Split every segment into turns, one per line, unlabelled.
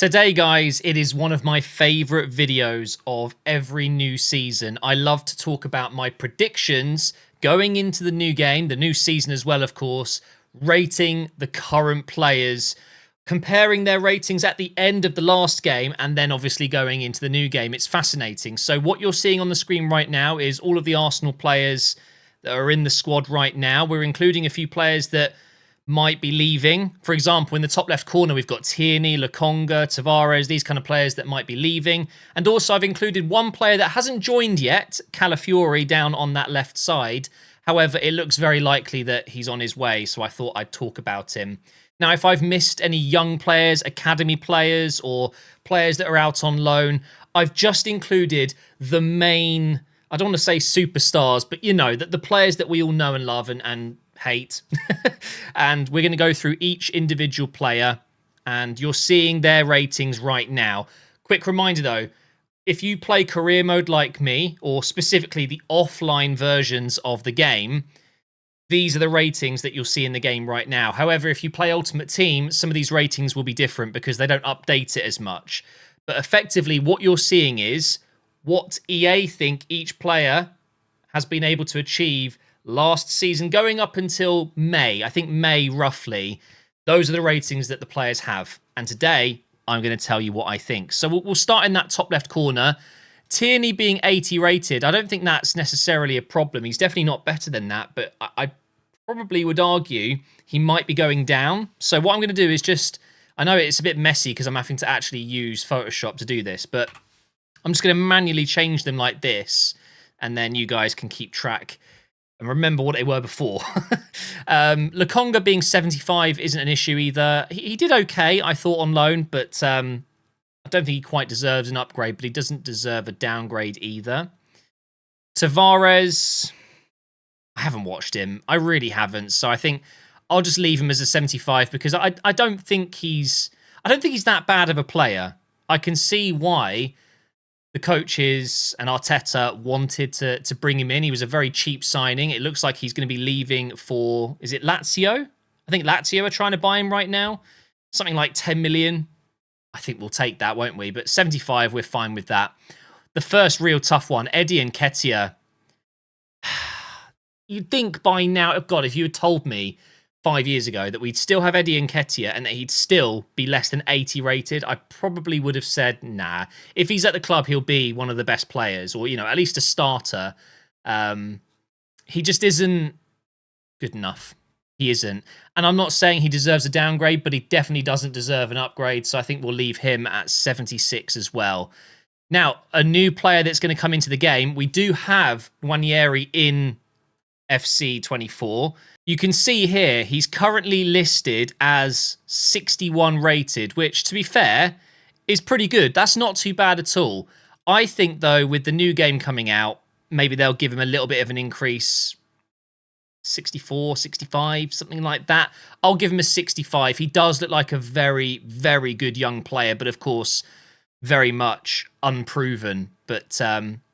Today, guys, it is one of my favorite videos of every new season. I love to talk about my predictions going into the new game, the new season as well, of course, rating the current players, comparing their ratings at the end of the last game, and then obviously going into the new game. It's fascinating. So what you're seeing on the screen right now is all of the Arsenal players that are in the squad right now. We're including a few players that might be leaving. For example, in the top left corner, we've got Tierney, Lokonga, Tavares, these kind of players that might be leaving. And also I've included one player that hasn't joined yet, Calafiori, down on that left side. However, it looks very likely that he's on his way, so I thought I'd talk about him. Now, if I've missed any young players, academy players, or players that are out on loan, I've just included the main, I don't want to say superstars, but you know, the players that we all know and love and hate. And we're going to go through each individual player, and you're seeing their ratings right now. Quick reminder though, if you play career mode like me, or specifically the offline versions of the game, these are the ratings that you'll see in the game right now. However, if you play Ultimate Team, some of these ratings will be different because they don't update it as much. But effectively, what you're seeing is what EA think each player has been able to achieve last season, going up until May. I think May, roughly. Those are the ratings that the players have. And today, I'm going to tell you what I think. So we'll start in that top left corner. Tierney being 80 rated, I don't think that's necessarily a problem. He's definitely not better than that, but I probably would argue he might be going down. So what I'm going to do is just, I know it's a bit messy because I'm having to actually use Photoshop to do this, but I'm just going to manually change them like this, and then you guys can keep track and remember what they were before. Lokonga being 75 isn't an issue either. He did okay, I thought, on loan, but I don't think he quite deserves an upgrade, but he doesn't deserve a downgrade either. Tavares, I haven't watched him. I really haven't. So I think I'll just leave him as a 75 because I don't think he's that bad of a player. I can see why the coaches and Arteta wanted to bring him in. He was a very cheap signing. It looks like he's going to be leaving for, is it Lazio? I think Lazio are trying to buy him right now. Something like 10 million. I think we'll take that, won't we? But 75, we're fine with that. The first real tough one, Eddie and Nketiah. You'd think by now, oh God, if you had told me 5 years ago that we'd still have Eddie and Nketiah and that he'd still be less than 80 rated, I probably would have said, nah. If he's at the club, he'll be one of the best players, or, you know, at least a starter. He just isn't good enough. He isn't. And I'm not saying he deserves a downgrade, but he definitely doesn't deserve an upgrade, so I think we'll leave him at 76 as well. Now, a new player that's going to come into the game, we do have Nwaneri in FC 24. You can see here, he's currently listed as 61 rated, which, to be fair, is pretty good. That's not too bad at all. I think, though, with the new game coming out, maybe they'll give him a little bit of an increase. 64, 65, something like that. I'll give him a 65. He does look like a very, very good young player, but of course, very much unproven. But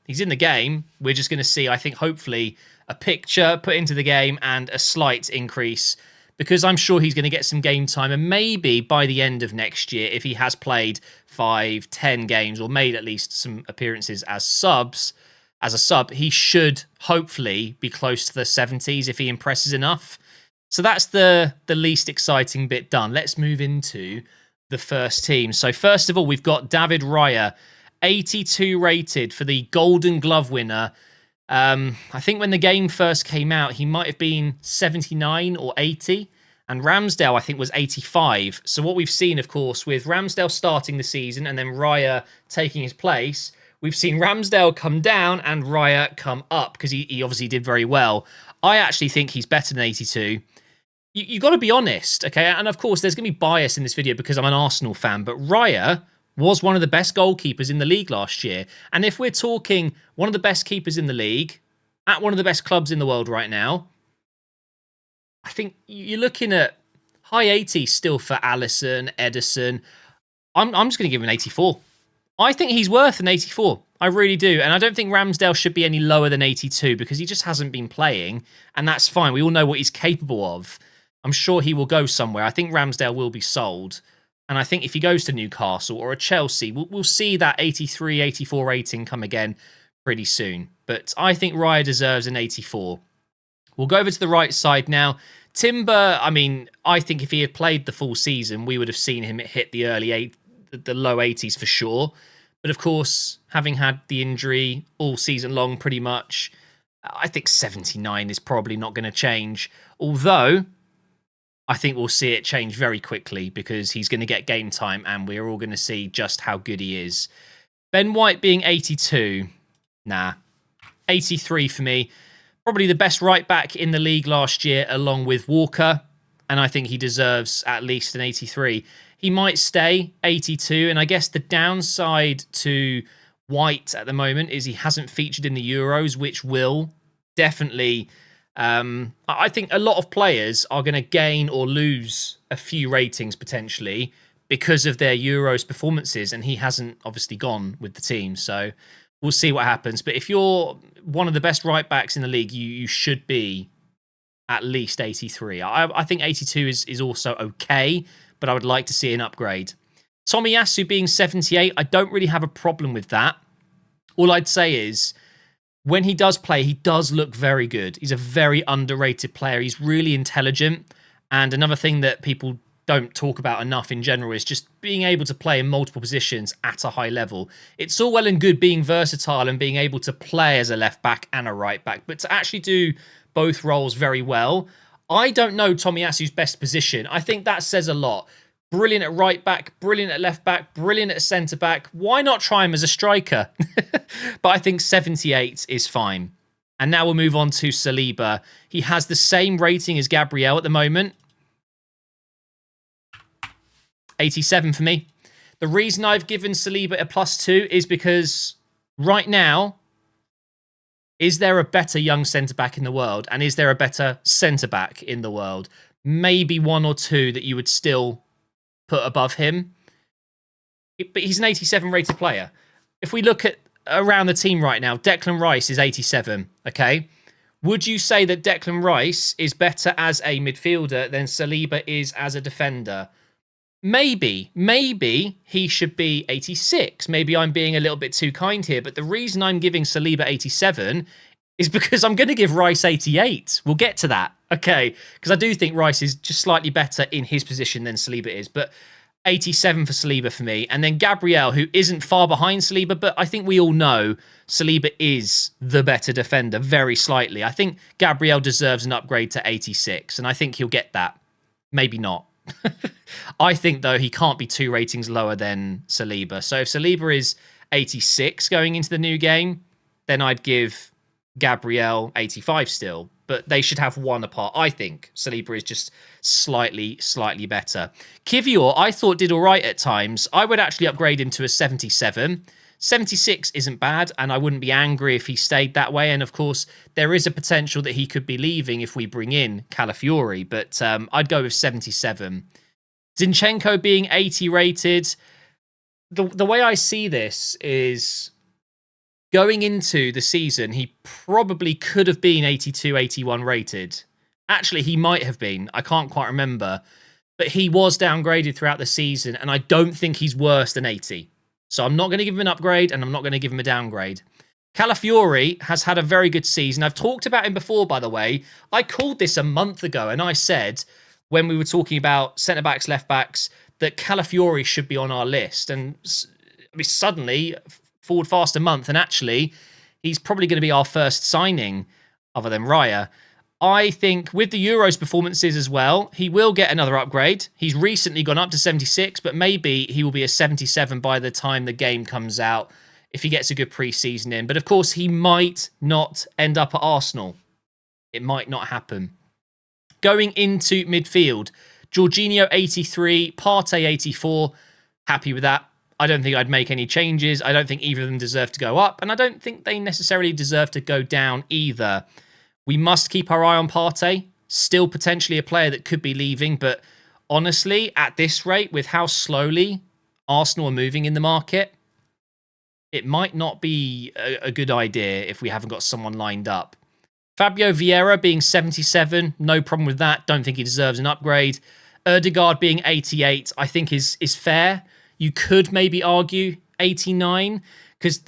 he's in the game. We're just going to see, I think, hopefully, a picture put into the game and a slight increase, because I'm sure he's going to get some game time, and maybe by the end of next year, if he has played 5, 10 games or made at least some appearances as a sub, he should hopefully be close to the 70s if he impresses enough. So that's the least exciting bit done. Let's move into the first team. So first of all, we've got David Raya, 82 rated for the Golden Glove winner. I think when the game first came out, he might have been 79 or 80. And Ramsdale, I think, was 85. So what we've seen, of course, with Ramsdale starting the season and then Raya taking his place, we've seen Ramsdale come down and Raya come up because he obviously did very well. I actually think he's better than 82. You got to be honest, okay? And of course, there's going to be bias in this video because I'm an Arsenal fan, but Raya was one of the best goalkeepers in the league last year. And if we're talking one of the best keepers in the league, at one of the best clubs in the world right now, I think you're looking at high 80s still for Alisson, Edison. I'm just going to give him an 84. I think he's worth an 84. I really do. And I don't think Ramsdale should be any lower than 82 because he just hasn't been playing. And that's fine. We all know what he's capable of. I'm sure he will go somewhere. I think Ramsdale will be sold. And I think if he goes to Newcastle or a Chelsea, we'll see that 83, 84 rating come again pretty soon. But I think Raya deserves an 84. We'll go over to the right side now. Timber, I mean, I think if he had played the full season, we would have seen him hit the the low 80s for sure. But of course, having had the injury all season long pretty much, I think 79 is probably not going to change. Although, I think we'll see it change very quickly because he's going to get game time and we're all going to see just how good he is. Ben White being 82, nah. 83 for me. Probably the best right back in the league last year along with Walker. And I think he deserves at least an 83. He might stay 82. And I guess the downside to White at the moment is he hasn't featured in the Euros, which will definitely... I think a lot of players are going to gain or lose a few ratings potentially because of their Euros performances. And he hasn't obviously gone with the team. So... we'll see what happens. But if you're one of the best right backs in the league, you should be at least 83. I think 82 is also okay, but I would like to see an upgrade. Tomiyasu being 78, I don't really have a problem with that. All I'd say is, when he does play, he does look very good. He's a very underrated player. He's really intelligent. And another thing that people don't talk about enough in general is just being able to play in multiple positions at a high level. It's all well and good being versatile and being able to play as a left back and a right back, but to actually do both roles very well, I don't know Tomiyasu's best position. I think that says a lot. Brilliant at right back, brilliant at left back, brilliant at centre back. Why not try him as a striker? But I think 78 is fine. And now we'll move on to Saliba. He has the same rating as Gabriel at the moment. 87 for me. The reason I've given Saliba a +2 is because right now, is there a better young centre-back in the world? And is there a better centre-back in the world? Maybe one or two that you would still put above him. But he's an 87 rated player. If we look at around the team right now, Declan Rice is 87, okay? Would you say that Declan Rice is better as a midfielder than Saliba is as a defender? Maybe he should be 86. Maybe I'm being a little bit too kind here, but the reason I'm giving Saliba 87 is because I'm going to give Rice 88. We'll get to that, okay? Because I do think Rice is just slightly better in his position than Saliba is, but 87 for Saliba for me. And then Gabriel, who isn't far behind Saliba, but I think we all know Saliba is the better defender, very slightly. I think Gabriel deserves an upgrade to 86, and I think he'll get that. Maybe not. I think, though, he can't be 2 ratings lower than Saliba. So if Saliba is 86 going into the new game, then I'd give Gabriel 85 still. But they should have one apart. I think Saliba is just slightly better. Kivior, I thought did all right at times. I would actually upgrade him to a 77. 76 isn't bad, and I wouldn't be angry if he stayed that way. And of course, there is a potential that he could be leaving if we bring in Calafiori, but I'd go with 77. Zinchenko being 80 rated. The way I see this is going into the season, he probably could have been 82, 81 rated. Actually, he might have been. I can't quite remember. But he was downgraded throughout the season, and I don't think he's worse than 80. So I'm not going to give him an upgrade, and I'm not going to give him a downgrade. Calafiori has had a very good season. I've talked about him before, by the way. I called this a month ago, and I said, when we were talking about centre-backs, left-backs, that Calafiori should be on our list. And I mean, suddenly, forward fast a month, and actually, he's probably going to be our first signing, other than Raya. I think with the Euros performances as well, he will get another upgrade. He's recently gone up to 76, but maybe he will be a 77 by the time the game comes out if he gets a good pre-season in. But of course, he might not end up at Arsenal. It might not happen. Going into midfield, Jorginho 83, Partey 84. Happy with that. I don't think I'd make any changes. I don't think either of them deserve to go up, and I don't think they necessarily deserve to go down either. We must keep our eye on Partey. Still potentially a player that could be leaving, but honestly, at this rate, with how slowly Arsenal are moving in the market, it might not be a good idea if we haven't got someone lined up. Fabio Vieira being 77, no problem with that. Don't think he deserves an upgrade. Ødegaard being 88, I think is fair. You could maybe argue 89, because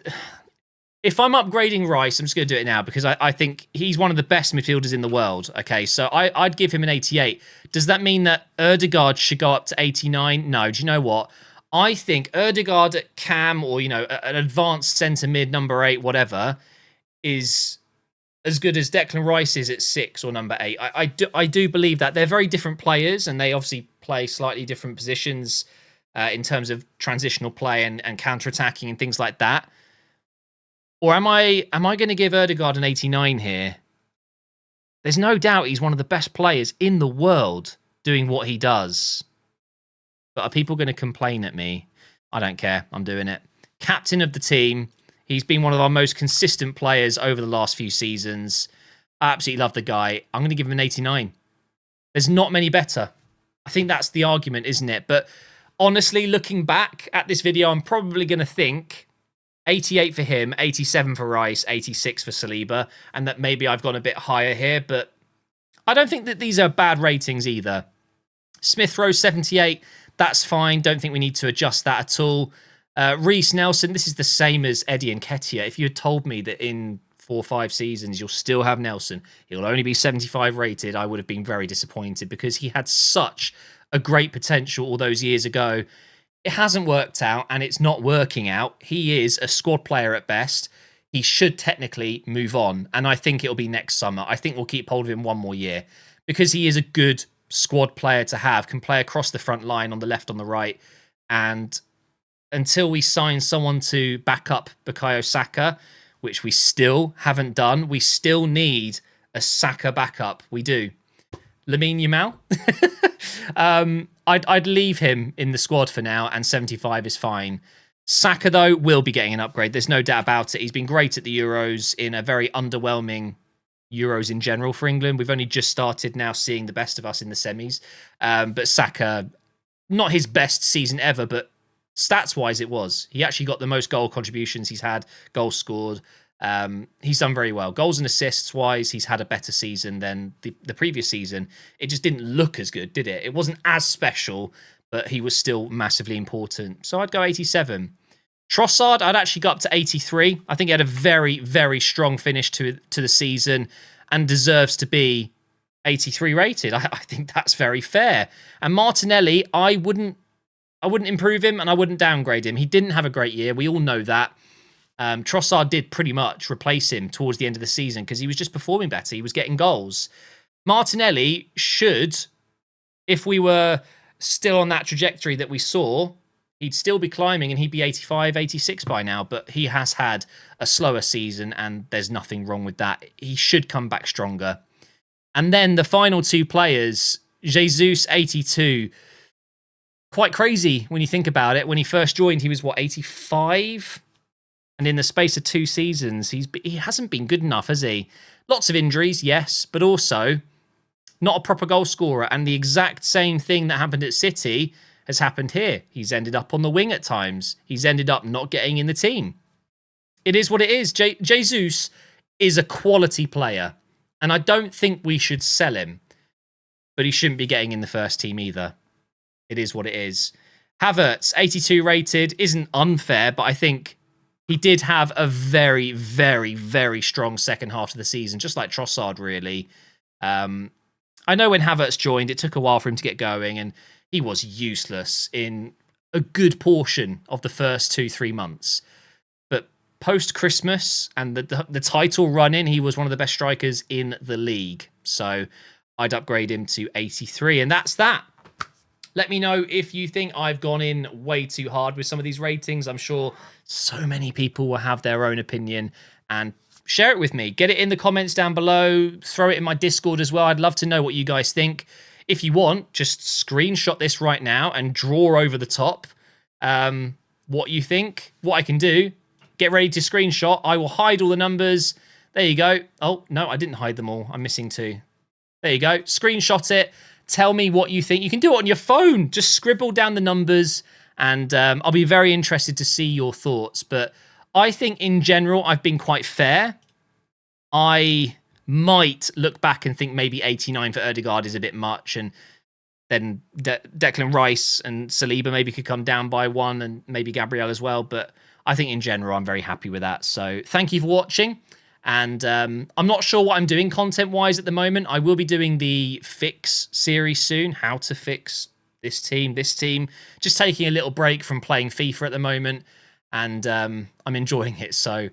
if I'm upgrading Rice, I'm just going to do it now because I think he's one of the best midfielders in the world. Okay, so I'd give him an 88. Does that mean that Ødegaard should go up to 89? No. Do you know what? I think Ødegaard at cam, or, you know, an advanced centre mid, number 8, whatever, is as good as Declan Rice is at 6 or number 8. I do believe that. They're very different players, and they obviously play slightly different positions in terms of transitional play and counter-attacking and things like that. Or am I going to give Ødegaard an 89 here? There's no doubt he's one of the best players in the world doing what he does. But are people going to complain at me? I don't care. I'm doing it. Captain of the team. He's been one of our most consistent players over the last few seasons. I absolutely love the guy. I'm going to give him an 89. There's not many better. I think that's the argument, isn't it? But honestly, looking back at this video, I'm probably going to think 88 for him, 87 for Rice, 86 for Saliba, and that maybe I've gone a bit higher here, but I don't think that these are bad ratings either. Smith Rowe, 78, that's fine. Don't think we need to adjust that at all. Reece Nelson, this is the same as Eddie Nketiah. If you had told me that in 4 or 5 seasons you'll still have Nelson, he'll only be 75 rated, I would have been very disappointed because he had such a great potential all those years ago. It hasn't worked out, and it's not working out. He is a squad player at best. He should technically move on, and I think it'll be next summer. I think we'll keep hold of him 1 more year because he is a good squad player to have, can play across the front line on the left, on the right, and until we sign someone to back up Bukayo Saka, which we still haven't done, we still need a Saka backup. We do. Lamine Yamal? I'd leave him in the squad for now, and 75 is fine. Saka, though, will be getting an upgrade. There's no doubt about it. He's been great at the Euros in a very underwhelming Euros in general for England. We've only just started now seeing the best of us in the semis. But Saka, not his best season ever, but stats-wise it was. He actually got the most goal contributions he's had, goals scored. He's done very well. Goals and assists wise, he's had a better season than the previous season. It just didn't look as good, did it? It wasn't as special, but he was still massively important. So I'd go 87. Trossard, I'd actually go up to 83. I think he had a very, very strong finish to the season and deserves to be 83 rated. I think that's very fair. And Martinelli, I wouldn't improve him and I wouldn't downgrade him. He didn't have a great year. We all know that. Trossard did pretty much replace him towards the end of the season because he was just performing better. He was getting goals. Martinelli should, if we were still on that trajectory that we saw, he'd still be climbing and he'd be 85, 86 by now. But he has had a slower season and there's nothing wrong with that. He should come back stronger. And then the final 2 players, Jesus, 82. Quite crazy when you think about it. When he first joined, he was, 85? And in the space of 2 seasons, he hasn't been good enough, has he? Lots of injuries, yes, but also not a proper goal scorer. And the exact same thing that happened at City has happened here. He's ended up on the wing at times. He's ended up not getting in the team. It is what it is. Jesus is a quality player, and I don't think we should sell him, but he shouldn't be getting in the first team either. It is what it is. Havertz, 82 rated, isn't unfair, but I think he did have a very, very, very strong second half of the season, just like Trossard, really. I know when Havertz joined, it took a while for him to get going, and he was useless in a good portion of the first 2-3 months. But post-Christmas and the title run-in, he was one of the best strikers in the league. So I'd upgrade him to 83, and that's that. Let me know if you think I've gone in way too hard with some of these ratings. I'm sure so many people will have their own opinion, and share it with me. Get it in the comments down below. Throw it in my Discord as well. I'd love to know what you guys think. If you want, just screenshot this right now and draw over the top what you think. What I can do, get ready to screenshot. I will hide all the numbers. There you go. Oh, no, I didn't hide them all. I'm missing 2. There you go. Screenshot it. Tell me what you think. You can do it on your phone. Just scribble down the numbers, and I'll be very interested to see your thoughts. But I think in general, I've been quite fair. I might look back and think maybe 89 for Ødegaard is a bit much, and then Declan Rice and Saliba maybe could come down by 1, and maybe Gabriel as well. But I think in general, I'm very happy with that. So thank you for watching. And I'm not sure what I'm doing content-wise at the moment. I will be doing the fix series soon, how to fix this team. Just taking a little break from playing FIFA at the moment, and I'm enjoying it. So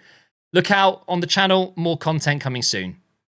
look out on the channel, more content coming soon.